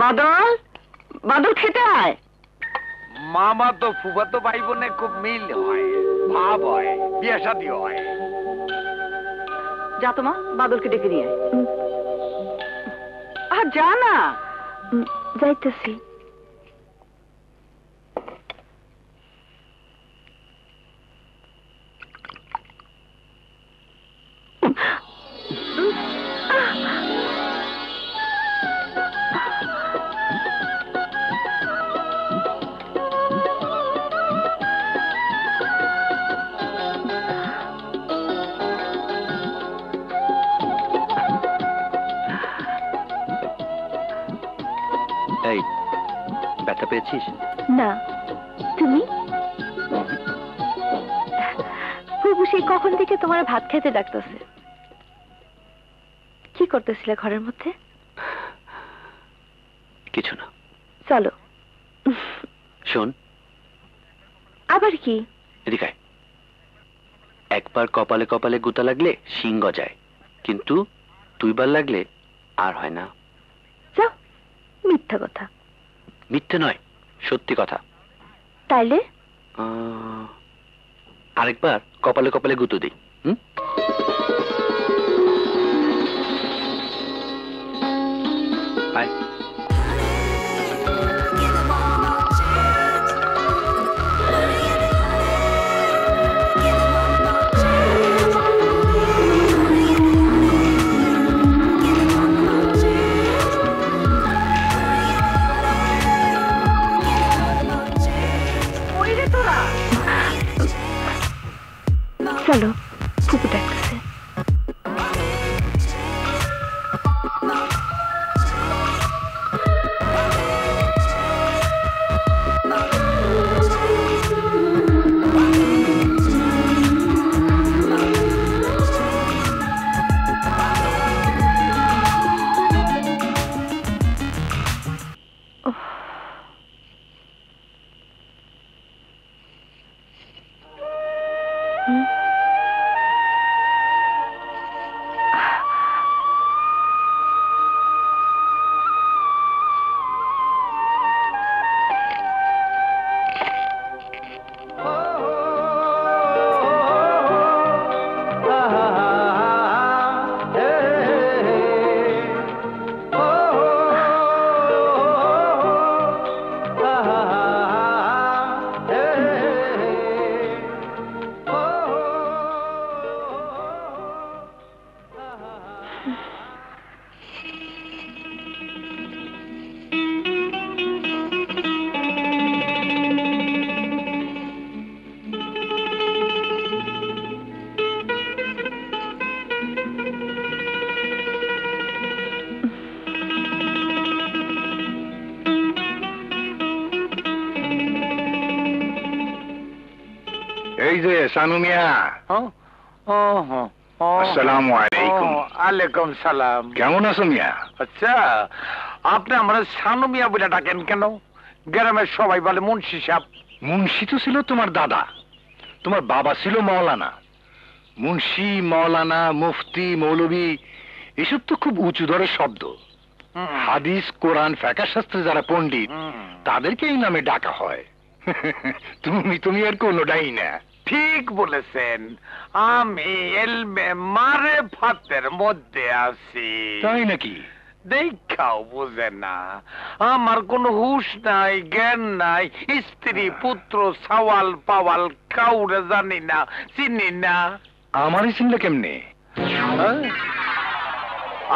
বাদল, বাদল খেতে আয়। মামা তো ফুফাতো ভাই বোনে খুব মিল হয়, ভাব হয়, বিয়ে শাদী হয়। যা তো মা, বাদলকে ডেকে নিয়ে আয়। যা না। যাইতেছি। এই ব্যথা পেয়েছিস? না, তুমি? প্রভু সেই কখন থেকে তোমার ভাত খেতে ডাকতেছে। কি করতেছিলে ঘরের মধ্যে? কিছু না। চলো। শোন। আবার কি? এদিকে আয়। একবার কপালে কপালে গুতা লাগলে শিং গজায়, কিন্তু দুইবার লাগলে আর হয় না। যাও, মিথ্যা কথা। মিথ্যে নয়, সত্যি কথা। তাইলে আরেকবার কপালে কপালে গুঁতো দিই। আয়। চলো, ফুপু ডাকতেছে। এই যে সানু মিয়া। আসসালামু আলাইকুম। আলাইকুম সালাম। কেমন আছো মিয়া? আচ্ছা, আপনি আমরা সানু মিয়া বলে ডাকেন কেন? গ্রামের সবাই বলে মুন্সি সাহেব। মুন্সি তো ছিল তোমার দাদা, তোমার বাবা ছিল মৌলানা। মুন্সি, মৌলানা, মুফতি, মৌলভী এসব তো খুব উঁচু দরের শব্দ। হাদিস, কোরআন, ফিকহ শাস্ত্রে যারা পণ্ডিত তাদেরকে এই নামে ডাকা হয়। তুমি আর কোনোটাই না। ঠিক বলেছেন, আমি এলমে মারেফাতের মধ্যে আছি। তাই নাকি? দেখাও বুঝে না, আমার কোনো হুশ নাই, জ্ঞান নাই, স্ত্রী পুত্র সওয়াল পাওয়াল কাউরে জানি না, চিনি না। আমারই চিনলে কেমনে?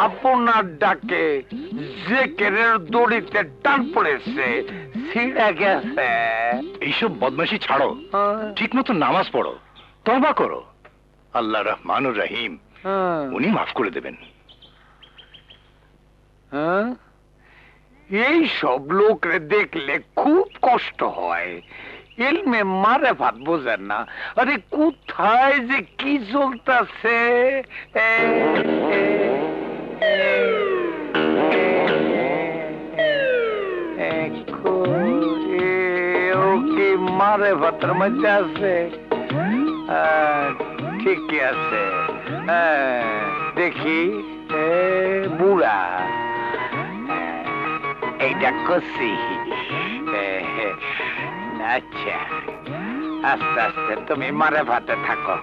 আপনার ডাকে জেকেরের দড়িতে টান পড়েছে, ছিঁড়ে গেছে। এইসব বদমাশি ছাড়ো, ঠিক মতো নামাজ পড়ো, তওবা করো। আল্লাহ রহমানুর রহিম, উনি মাফ করে দেবেন। এই সব লোকরে দেখলে খুব কষ্ট হয়। ইলমে মারেফাত বোঝেন না। আরে কোথায় যে কি চলতেছে! ও কি মারেফাতের মধ্যে আছে? ঠিকই আছে। দেখি বুড়া এইটা করছি। আচ্ছা, আস্তে আস্তে তুমি মারে ভাতে থাকো।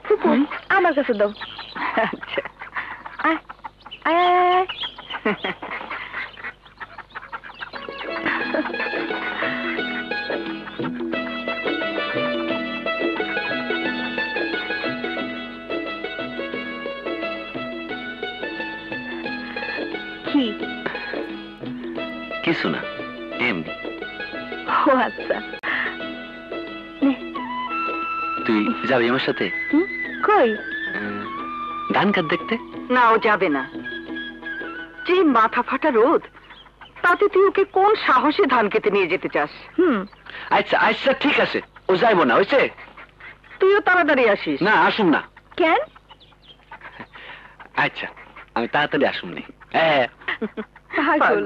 ফুপু আমার কাছে দাও। আচ্ছা আয় আয় আয় আয় আয়। কি? কিছু না, এমনি। ও আচ্ছা, নে। তুই যাবি আমার সাথে হুম, কই? ধান কাট দেখতে? না, ও যাবে না। যে মাথা ফাটা রোদ, তাতে তুই ওকে কোন সাহসে ধান কেটে নিয়ে যেতে চাস? আচ্ছা আচ্ছা, ঠিক আছে, ও যাইব না, হয়েছে? তুইও তাড়াতাড়ি আসিস। না, আসুন না। কেন? আচ্ছা, আমি তাড়াতাড়ি আসুন নি। হ্যাঁ, পাগল।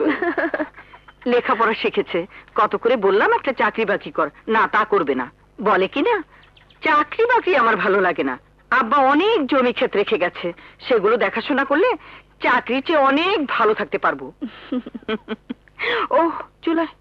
লেখাপড়া শিখেছে, কত করে বললাম একটা চাকরি বাকরি কর, না তা করবে না। বলে কি না, চাকরি বাকরি আমার ভালো লাগে না, আব্বা অনেক জমি ক্ষেত রেখে গেছে, সেগুলো দেখাশোনা করলে চাকরির চেয়ে অনেক ভালো থাকতে পারবো। ও চুলায়।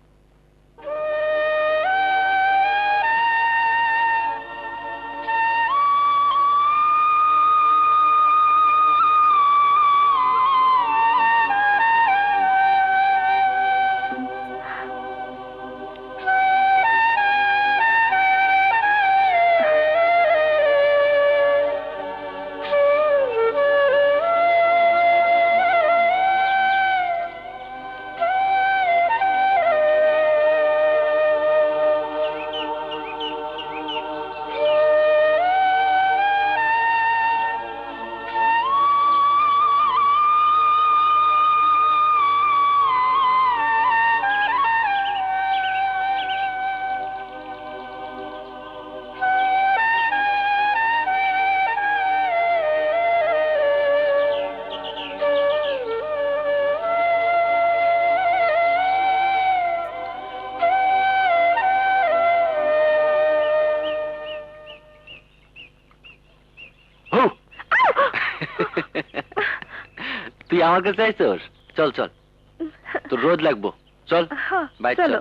তুই আমার কাছে আইছস? চল চল, তোর রোদ লাগবো, চল বাই, চল। চলো।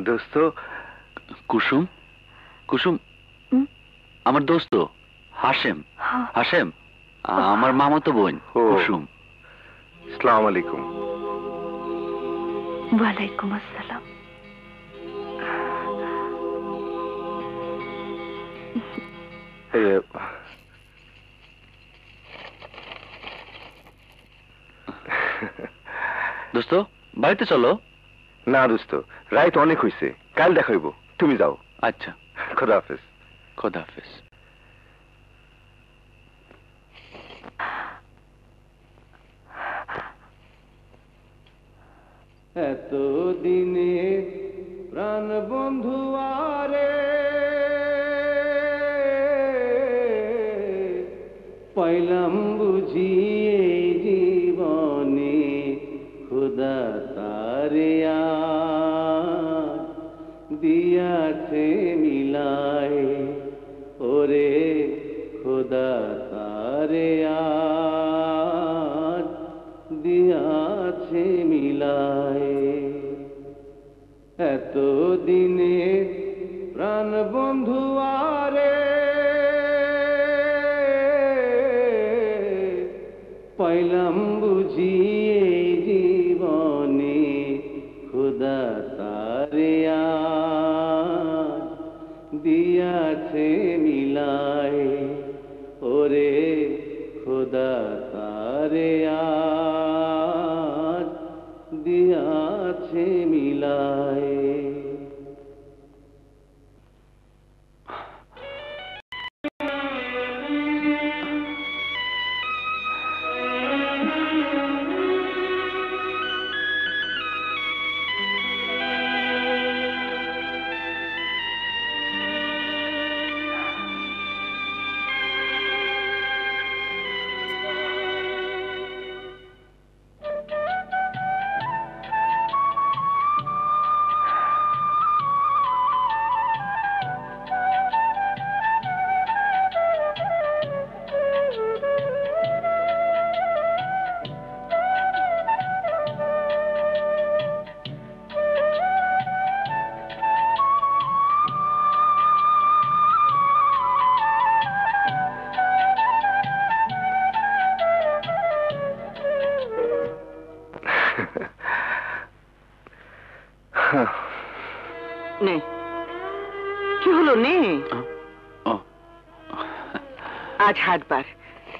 দোস্ত, কুসুম, কুসুম আমার দোস্ত হাশেম। হাশেম আমার মামাতো বোন ও। কুসুম। আসসালামু আলাইকুম। ওয়ালাইকুম আসসালাম। দোস্ত বাড়িতে চলো। না দোস্ত, রাইত অনেক হইছে, কাল দেখাইব, তুমি যাও। আচ্ছা, খোদা হাফেজ। খোদা হাফেজ। এত দিনে প্রাণ বন্ধু আরে পাইলাম বুঝি এই জীবনে খুদা তারে দিয়াছে মিলায়, ওরে খুদা তারে দিয়াছে মিলায়। এত দিনে প্রাণ বন্ধু আরে পাইলাম বুঝি এই জীবনে খুদা তারে দিয়াছে মিলায়, ওরে খুদা তারে আছে মিলায়। নে, কি হলো নে? ও আজ হাটবার,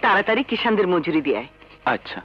তাড়াতাড়ি কিষানদের মজুরি দিয়ে আয়। আচ্ছা